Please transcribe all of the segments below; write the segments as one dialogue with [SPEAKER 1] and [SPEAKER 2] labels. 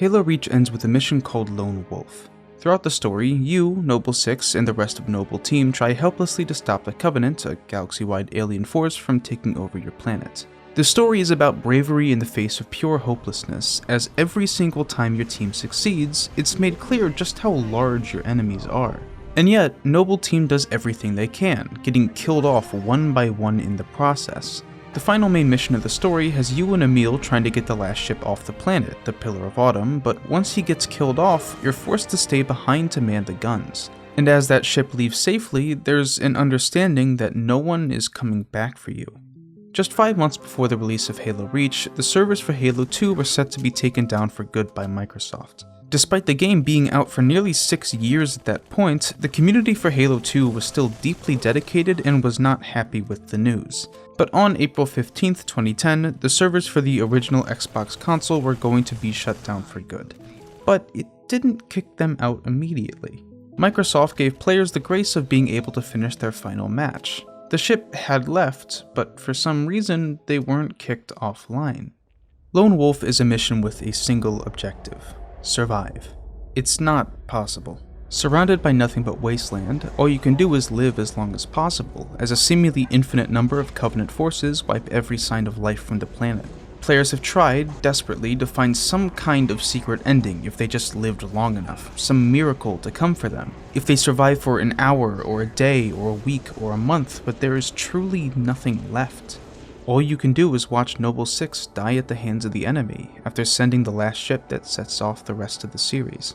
[SPEAKER 1] Halo Reach ends with a mission called Lone Wolf. Throughout the story, you, Noble 6, and the rest of Noble Team try helplessly to stop the Covenant, a galaxy-wide alien force, from taking over your planet. The story is about bravery in the face of pure hopelessness, as every single time your team succeeds, it's made clear just how large your enemies are. And yet, Noble Team does everything they can, getting killed off one by one in the process. The final main mission of the story has you and Emil trying to get the last ship off the planet, the Pillar of Autumn, but once he gets killed off, you're forced to stay behind to man the guns. And as that ship leaves safely, there's an understanding that no one is coming back for you. Just 5 months before the release of Halo Reach, the servers for Halo 2 were set to be taken down for good by Microsoft. Despite the game being out for nearly 6 years at that point, the community for Halo 2 was still deeply dedicated and was not happy with the news. But on April 15, 2010, the servers for the original Xbox console were going to be shut down for good. But it didn't kick them out immediately. Microsoft gave players the grace of being able to finish their final match. The ship had left, but for some reason, they weren't kicked offline. Lone Wolf is a mission with a single objective: survive. It's not possible. Surrounded by nothing but wasteland, all you can do is live as long as possible, as a seemingly infinite number of Covenant forces wipe every sign of life from the planet. Players have tried, desperately, to find some kind of secret ending if they just lived long enough, some miracle to come for them. If they survive for an hour, or a day, or a week, or a month, but there is truly nothing left. All you can do is watch Noble 6 die at the hands of the enemy, after sending the last ship that sets off the rest of the series.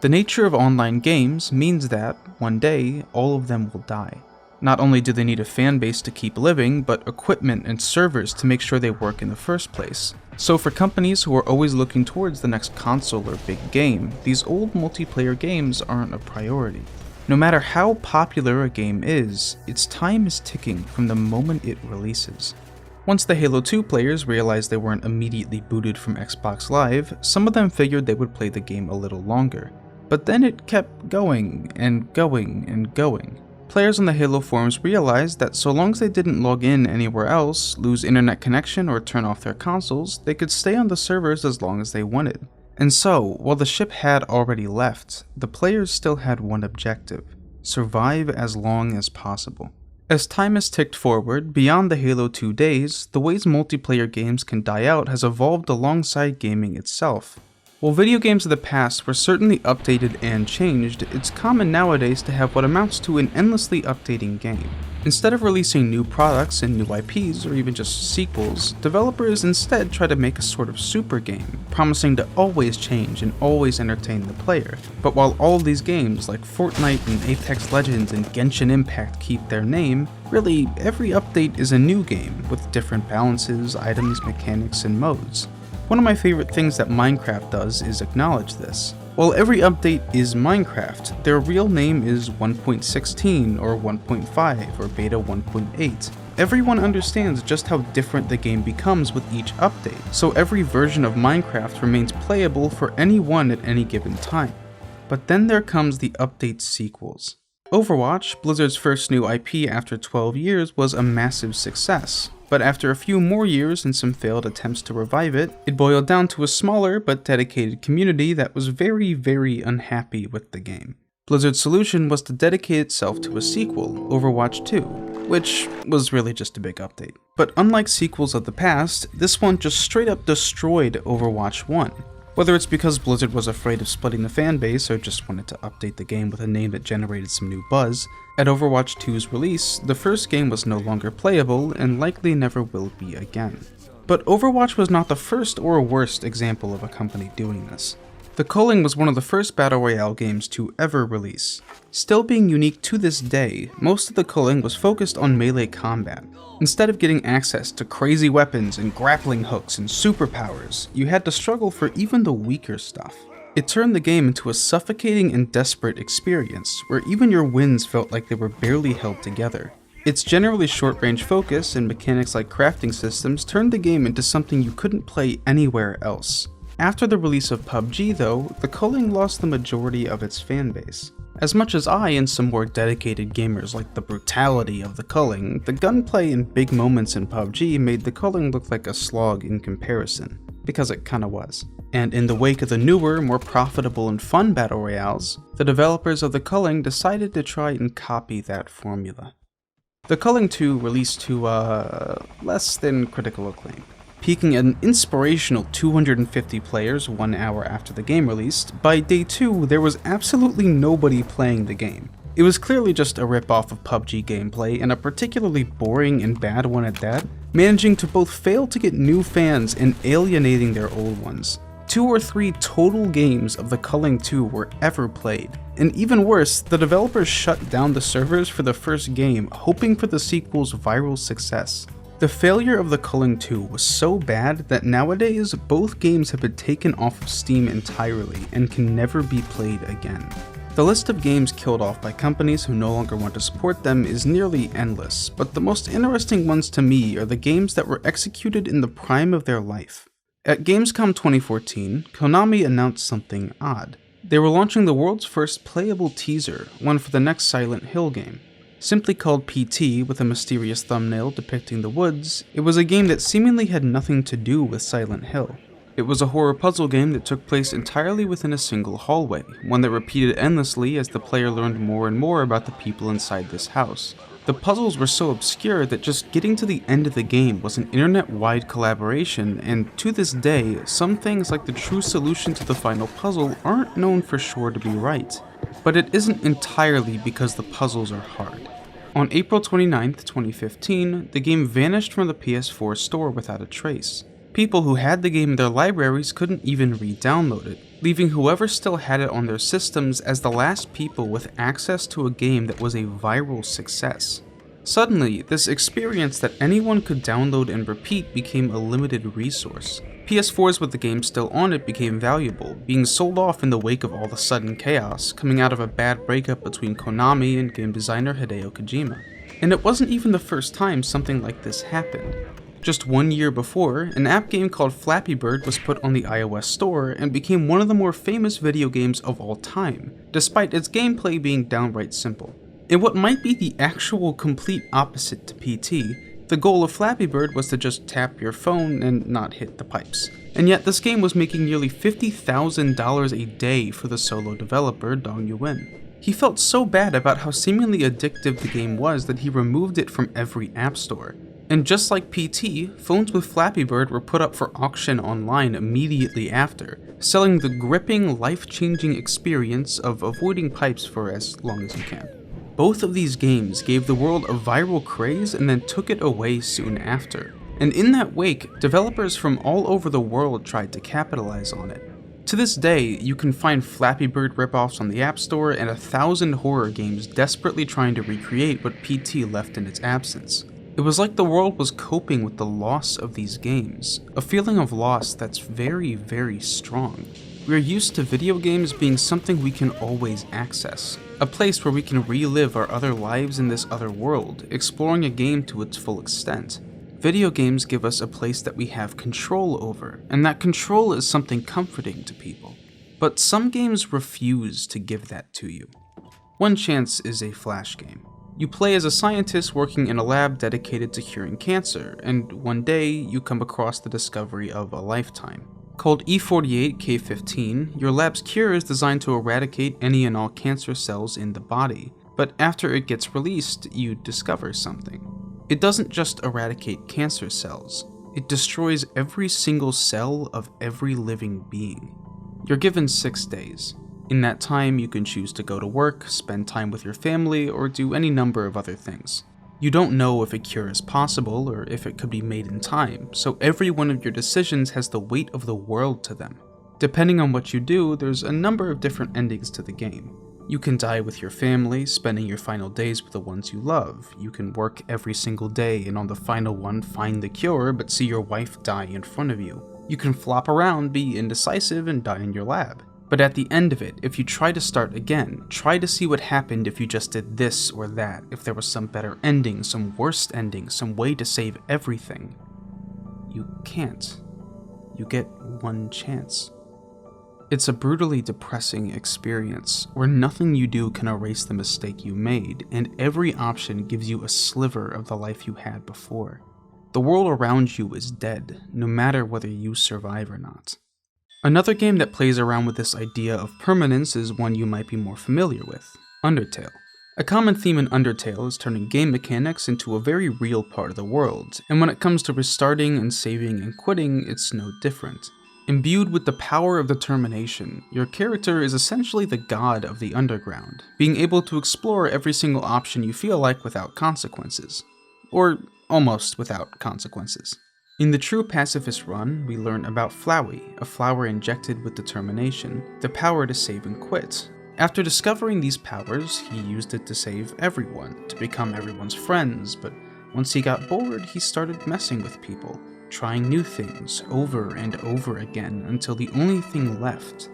[SPEAKER 1] The nature of online games means that, one day, all of them will die. Not only do they need a fan base to keep living, but equipment and servers to make sure they work in the first place. So for companies who are always looking towards the next console or big game, these old multiplayer games aren't a priority. No matter how popular a game is, its time is ticking from the moment it releases. Once the Halo 2 players realized they weren't immediately booted from Xbox Live, some of them figured they would play the game a little longer. But then it kept going and going and going. Players on the Halo forums realized that so long as they didn't log in anywhere else, lose internet connection, or turn off their consoles, they could stay on the servers as long as they wanted. And so, while the ship had already left, the players still had one objective: survive as long as possible. As time has ticked forward, beyond the Halo 2 days, the ways multiplayer games can die out has evolved alongside gaming itself. While video games of the past were certainly updated and changed, it's common nowadays to have what amounts to an endlessly updating game. Instead of releasing new products and new IPs, or even just sequels, developers instead try to make a sort of super game, promising to always change and always entertain the player. But while all these games like Fortnite and Apex Legends and Genshin Impact keep their name, really every update is a new game, with different balances, items, mechanics, and modes. One of my favorite things that Minecraft does is acknowledge this. While every update is Minecraft, their real name is 1.16 or 1.5 or beta 1.8. Everyone understands just how different the game becomes with each update, so every version of Minecraft remains playable for anyone at any given time. But then there comes the update sequels. Overwatch, Blizzard's first new IP after 12 years, was a massive success. But after a few more years and some failed attempts to revive it, it boiled down to a smaller but dedicated community that was very unhappy with the game. Blizzard's solution was to dedicate itself to a sequel, Overwatch 2, which was really just a big update. But unlike sequels of the past, this one just straight up destroyed Overwatch 1. Whether it's because Blizzard was afraid of splitting the fanbase or just wanted to update the game with a name that generated some new buzz, at Overwatch 2's release, the first game was no longer playable and likely never will be again. But Overwatch was not the first or worst example of a company doing this. The Culling was one of the first Battle Royale games to ever release. Still being unique to this day, most of the Culling was focused on melee combat. Instead of getting access to crazy weapons and grappling hooks and superpowers, you had to struggle for even the weaker stuff. It turned the game into a suffocating and desperate experience, where even your wins felt like they were barely held together. Its generally short-range focus and mechanics like crafting systems turned the game into something you couldn't play anywhere else. After the release of PUBG though, the Culling lost the majority of its fanbase. As much as I and some more dedicated gamers like the brutality of the Culling, the gunplay and big moments in PUBG made the Culling look like a slog in comparison, because it kinda was. And in the wake of the newer, more profitable and fun battle royales, the developers of The Culling decided to try and copy that formula. The Culling 2 released to, less than critical acclaim, peaking at an inspirational 250 players 1 hour after the game released. By day 2, there was absolutely nobody playing the game. It was clearly just a rip-off of PUBG gameplay, and a particularly boring and bad one at that, managing to both fail to get new fans and alienating their old ones. 2 or 3 total games of The Culling 2 were ever played, and even worse, the developers shut down the servers for the first game, hoping for the sequel's viral success. The failure of The Culling 2 was so bad that nowadays both games have been taken off of Steam entirely and can never be played again. The list of games killed off by companies who no longer want to support them is nearly endless, but the most interesting ones to me are the games that were executed in the prime of their life. At Gamescom 2014, Konami announced something odd. They were launching the world's first playable teaser, one for the next Silent Hill game. Simply called PT with a mysterious thumbnail depicting the woods, it was a game that seemingly had nothing to do with Silent Hill. It was a horror puzzle game that took place entirely within a single hallway, one that repeated endlessly as the player learned more and more about the people inside this house. The puzzles were so obscure that just getting to the end of the game was an internet-wide collaboration, and to this day, some things like the true solution to the final puzzle aren't known for sure to be right. But it isn't entirely because the puzzles are hard. On April 29, 2015, the game vanished from the PS4 store without a trace. People who had the game in their libraries couldn't even re-download it, leaving whoever still had it on their systems as the last people with access to a game that was a viral success. Suddenly, this experience that anyone could download and repeat became a limited resource. PS4s with the game still on it became valuable, being sold off in the wake of all the sudden chaos coming out of a bad breakup between Konami and game designer Hideo Kojima. And it wasn't even the first time something like this happened. Just 1 year before, an app game called Flappy Bird was put on the iOS store and became one of the more famous video games of all time, despite its gameplay being downright simple. In what might be the actual complete opposite to PT, the goal of Flappy Bird was to just tap your phone and not hit the pipes. And yet this game was making nearly $50,000 a day for the solo developer Dong Yuan. He felt so bad about how seemingly addictive the game was that he removed it from every app store. And just like PT, phones with Flappy Bird were put up for auction online immediately after, selling the gripping, life-changing experience of avoiding pipes for as long as you can. Both of these games gave the world a viral craze and then took it away soon after. And in that wake, developers from all over the world tried to capitalize on it. To this day, you can find Flappy Bird ripoffs on the App Store and 1,000 horror games desperately trying to recreate what PT left in its absence. It was like the world was coping with the loss of these games, a feeling of loss that's very, very strong. We're used to video games being something we can always access, a place where we can relive our other lives in this other world, exploring a game to its full extent. Video games give us a place that we have control over, and that control is something comforting to people. But some games refuse to give that to you. One chance is a Flash game. You play as a scientist working in a lab dedicated to curing cancer, and one day you come across the discovery of a lifetime. Called E48K15, your lab's cure is designed to eradicate any and all cancer cells in the body, but after it gets released, you discover something. It doesn't just eradicate cancer cells, it destroys every single cell of every living being. You're given 6 days. In that time, you can choose to go to work, spend time with your family, or do any number of other things. You don't know if a cure is possible or if it could be made in time, so every one of your decisions has the weight of the world to them. Depending on what you do, there's a number of different endings to the game. You can die with your family, spending your final days with the ones you love. You can work every single day and on the final one find the cure but see your wife die in front of you. You can flop around, be indecisive, and die in your lab. But at the end of it, if you try to start again, try to see what happened if you just did this or that, if there was some better ending, some worse ending, some way to save everything. You can't. You get one chance. It's a brutally depressing experience, where nothing you do can erase the mistake you made, and every option gives you a sliver of the life you had before. The world around you is dead, no matter whether you survive or not. Another game that plays around with this idea of permanence is one you might be more familiar with, Undertale. A common theme in Undertale is turning game mechanics into a very real part of the world, and when it comes to restarting and saving and quitting, it's no different. Imbued with the power of determination, your character is essentially the god of the underground, being able to explore every single option you feel like without consequences. Or almost without consequences. In the True Pacifist run, we learn about Flowey, a flower injected with determination, the power to save and quit. After discovering these powers, he used it to save everyone, to become everyone's friends, but once he got bored, he started messing with people, trying new things over and over again until the only thing left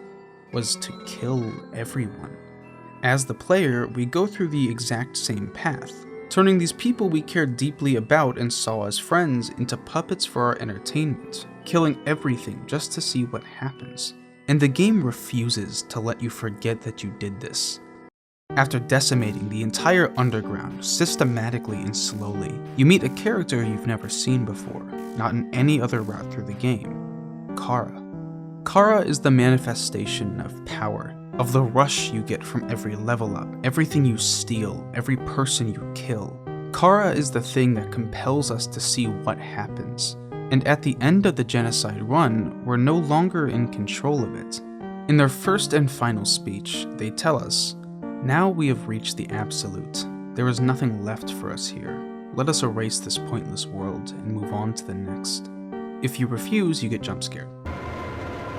[SPEAKER 1] was to kill everyone. As the player, we go through the exact same path, turning these people we cared deeply about and saw as friends into puppets for our entertainment, killing everything just to see what happens. And the game refuses to let you forget that you did this. After decimating the entire underground systematically and slowly, you meet a character you've never seen before, not in any other route through the game, Kara. Kara is the manifestation of power, of the rush you get from every level up, everything you steal, every person you kill. Kara is the thing that compels us to see what happens. And at the end of the genocide run, we're no longer in control of it. In their first and final speech, they tell us, "Now we have reached the absolute. There is nothing left for us here. Let us erase this pointless world and move on to the next. If you refuse, you get jump scared."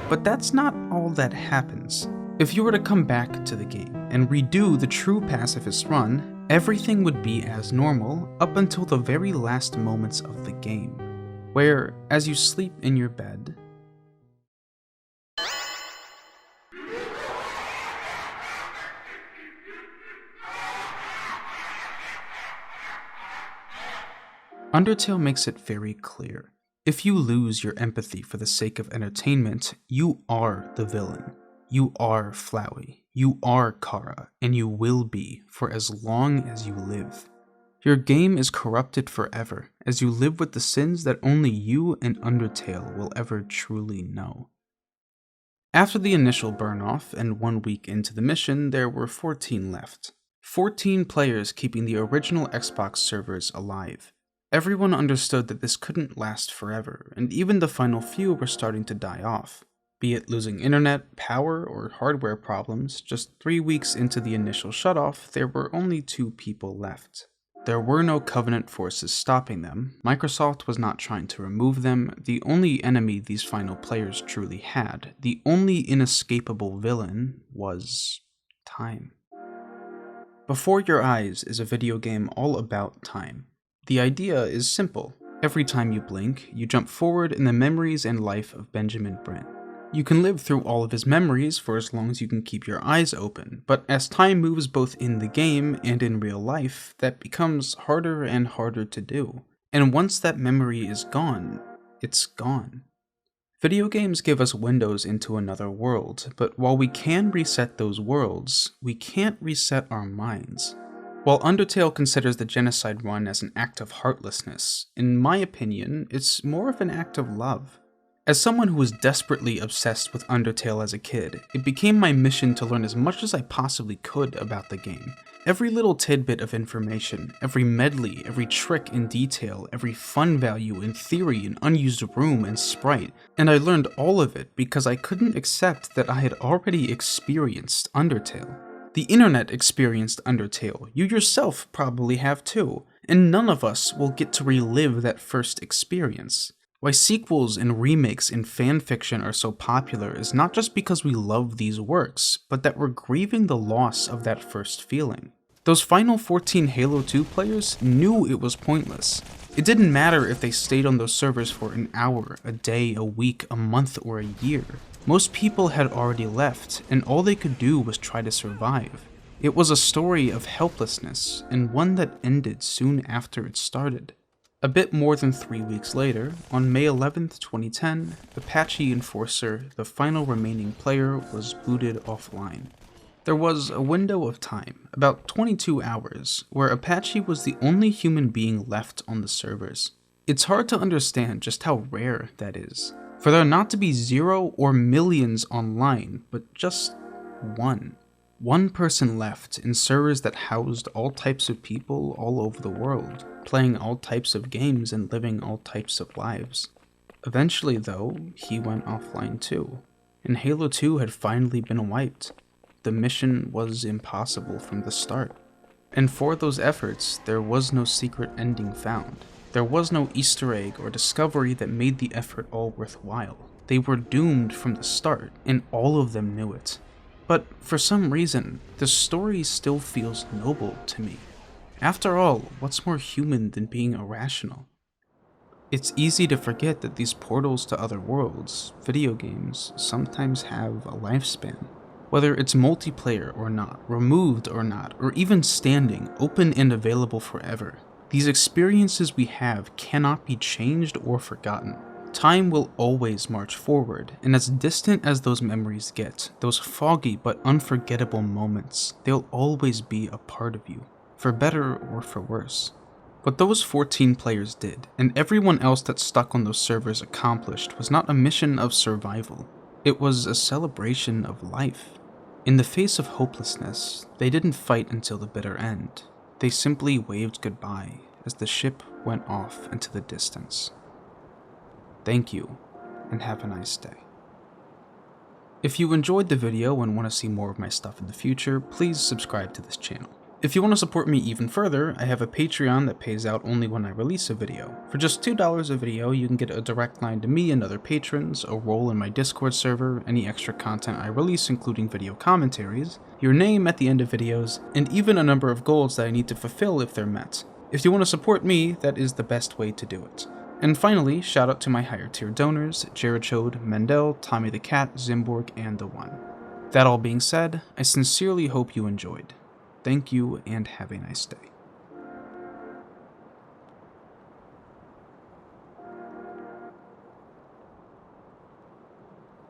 [SPEAKER 1] But that's not all that happens. If you were to come back to the game and redo the True Pacifist run, everything would be as normal up until the very last moments of the game, where, as you sleep in your bed, Undertale makes it very clear. If you lose your empathy for the sake of entertainment, you are the villain. You are Flowey. You are Kara, and you will be for as long as you live. Your game is corrupted forever, as you live with the sins that only you and Undertale will ever truly know. After the initial burn-off and 1 week into the mission, there were 14 left. 14 players keeping the original Xbox servers alive. Everyone understood that this couldn't last forever, and even the final few were starting to die off. Be it losing internet, power, or hardware problems, just 3 weeks into the initial shutoff, there were only 2 people left. There were no Covenant forces stopping them, Microsoft was not trying to remove them, the only enemy these final players truly had, the only inescapable villain, was time. Before Your Eyes is a video game all about time. The idea is simple. Every time you blink, you jump forward in the memories and life of Benjamin Brent. You can live through all of his memories for as long as you can keep your eyes open, but as time moves both in the game and in real life, that becomes harder and harder to do. And once that memory is gone, it's gone. Video games give us windows into another world, but while we can reset those worlds, we can't reset our minds. While Undertale considers the genocide run as an act of heartlessness, in my opinion, it's more of an act of love. As someone who was desperately obsessed with Undertale as a kid, it became my mission to learn as much as I possibly could about the game. Every little tidbit of information, every medley, every trick in detail, every fun value in theory and unused room and sprite, and I learned all of it because I couldn't accept that I had already experienced Undertale. The internet experienced Undertale, you yourself probably have too, and none of us will get to relive that first experience. Why sequels and remakes in fanfiction are so popular is not just because we love these works, but that we're grieving the loss of that first feeling. Those final 14 Halo 2 players knew it was pointless. It didn't matter if they stayed on those servers for an hour, a day, a week, a month, or a year. Most people had already left, and all they could do was try to survive. It was a story of helplessness, and one that ended soon after it started. A bit more than 3 weeks later, on May 11th, 2010, Apache Enforcer, the final remaining player, was booted offline. There was a window of time, about 22 hours, where Apache was the only human being left on the servers. It's hard to understand just how rare that is. For there not to be 0 or millions online, but just one. One person left in servers that housed all types of people all over the world, playing all types of games and living all types of lives. Eventually, though, he went offline too, and Halo 2 had finally been wiped. The mission was impossible from the start. And for those efforts, there was no secret ending found. There was no Easter egg or discovery that made the effort all worthwhile. They were doomed from the start, and all of them knew it. But for some reason, the story still feels noble to me. After all, what's more human than being irrational? It's easy to forget that these portals to other worlds, video games, sometimes have a lifespan. Whether it's multiplayer or not, removed or not, or even standing, open and available forever, these experiences we have cannot be changed or forgotten. Time will always march forward, and as distant as those memories get, those foggy but unforgettable moments, they'll always be a part of you, for better or for worse. What those 14 players did, and everyone else that stuck on those servers accomplished, was not a mission of survival. It was a celebration of life. In the face of hopelessness, they didn't fight until the bitter end. They simply waved goodbye as the ship went off into the distance. Thank you, and have a nice day. If you enjoyed the video and want to see more of my stuff in the future, please subscribe to this channel. If you want to support me even further, I have a Patreon that pays out only when I release a video. For just $2 a video, you can get a direct line to me and other patrons, a role in my Discord server, any extra content I release including video commentaries, your name at the end of videos, and even a number of goals that I need to fulfill if they're met. If you want to support me, that is the best way to do it. And finally, shout out to my higher tier donors, Jerichode, Mendel, Tommy the Cat, Zimborg, and The One. That all being said, I sincerely hope you enjoyed. Thank you and have a nice day.